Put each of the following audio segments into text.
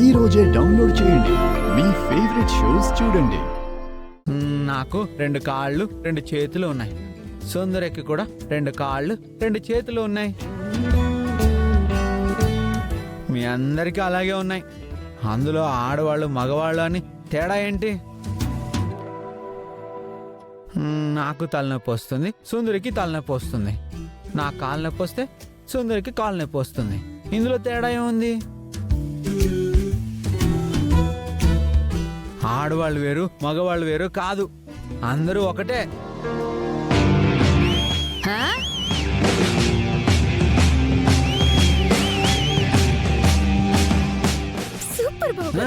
ఈ రోజే డౌన్లోడ్ చేయండి. మీ ఫేవరెట్ షోస్ చూడండి. నాకు 2 కాళ్ళు 2 చేతులు ఉన్నాయి. సుందరికి కూడా 2 కాళ్ళు 2 చేతులు ఉన్నాయి. మీ అందరికీ అలాగే ఉన్నాయి. అందులో ఆడవాళ్ళు మగవాళ్ళు అని తేడా ఏంటి? నాకు తలనొప్పి వస్తుంది, సుందరికి తలనొప్పి వస్తుంది. నా కాలు నొప్పి వస్తే సుందరికి కాలు నొప్పి వస్తుంది. ఇందులో తేడా ఏముంది? ఆడవాళ్ళు వేరు మగవాళ్ళు వేరు కాదు, అందరూ ఒకటే. సూపర్ బాబు,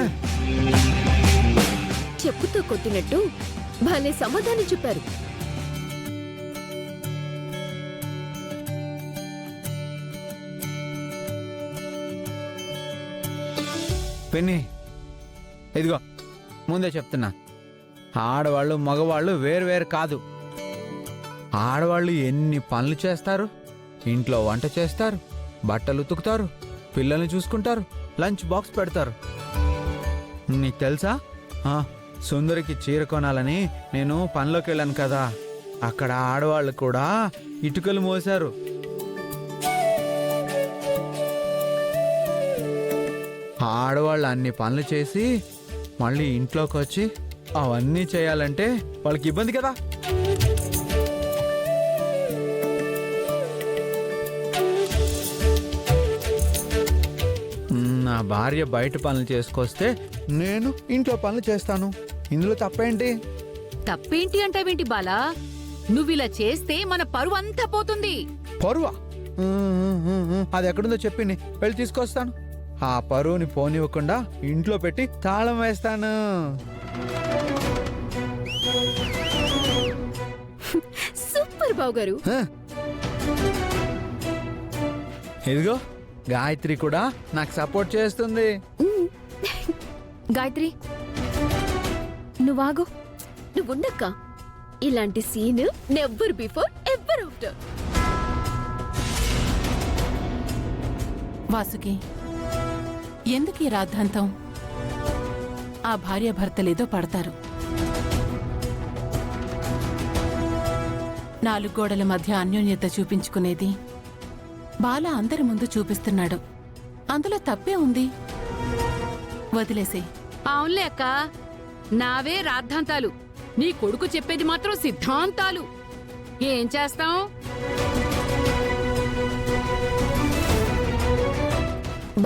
చెప్పుతో కొట్టినట్టు భలే సమాధానం చెప్పారు. పిన్ని, ఇదిగో ముందే చెప్తున్నా, ఆడవాళ్ళు మగవాళ్ళు వేరు కాదు. ఆడవాళ్ళు ఎన్ని పనులు చేస్తారు. ఇంట్లో వంట చేస్తారు, బట్టలు ఉతుకుతారు, పిల్లల్ని చూసుకుంటారు, లంచ్ బాక్స్ పెడతారు. నీకు తెలుసా, సుందరికి చీర కొనాలని నేను పనిలోకి వెళ్ళాను కదా, అక్కడ ఆడవాళ్ళు కూడా ఇటుకలు మోసారు. ఆడవాళ్ళు అన్ని పనులు చేసి మళ్ళీ ఇంట్లోకి వచ్చి అవన్నీ చేయాలంటే వాళ్ళకి ఇబ్బంది కదా. నా భార్య బయట పనులు చేసుకొస్తే నేను ఇంట్లో పనులు చేస్తాను. ఇందులో తప్పేంటి? తప్పేంటి అంటావేంటి బాలా? నువ్విలా చేస్తే మన పరువు అంతా పోతుంది. పరువా? అది ఎక్కడుందో చెప్పింది, వెళ్ళి తీసుకొస్తాను. ఆ పరువుని పోనివ్వకుండా ఇంట్లో పెట్టి తాళం వేస్తాను. సూపర్ బాబు గారు. ఇదిగో గాయత్రి కూడా నాకు సపోర్ట్ చేస్తుంది. గాయత్రి, నువ్వాగు. నువ్వుండక్క. ఇలాంటి scene never before ever after. Vasuki, ఎందుకు ఈ రాద్ధాంతం? ఆ భార్యాభర్తలేదో పడతారు. 4 గోడల మధ్య అన్యోన్యత చూపించుకునేది బాల అందరి ముందు చూపిస్తున్నాడు. అందులో తప్పే ఉంది. వదిలేసే. అవునులే అక్క, నావే రాద్ధాంతాలు, నీ కొడుకు చెప్పేది మాత్రం సిద్ధాంతాలు. ఏం చేస్తాం?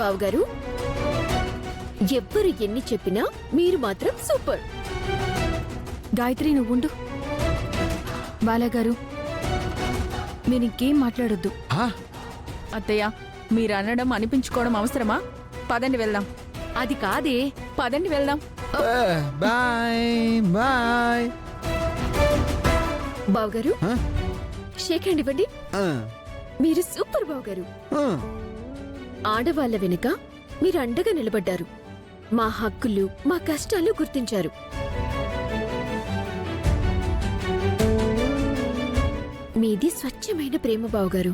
బావగారు, ఎవ్వరు ఎన్ని చెప్పినా మీరు మాత్రం సూపర్. గాయత్రి, నువ్వుండు. బాలగారు, మీరింకేం మాట్లాడొద్దు. అత్తయ్య, మీరనడం అనిపించుకోవడం అవసరమా? పదండి వెళ్దాం. అది కాదే, పదండి వెళ్దాం. Bye bye. బావగారు, షేక్ హ్యాండ్ ఇవ్వండి. మీరు సూపర్ బావగారు. ఆడవాళ్ల వెనుక మీరు అండగా నిలబడ్డారు. మా హక్కులు, మా కష్టాలు గుర్తించారు. మీది స్వచ్ఛమైన ప్రేమ బావగారు.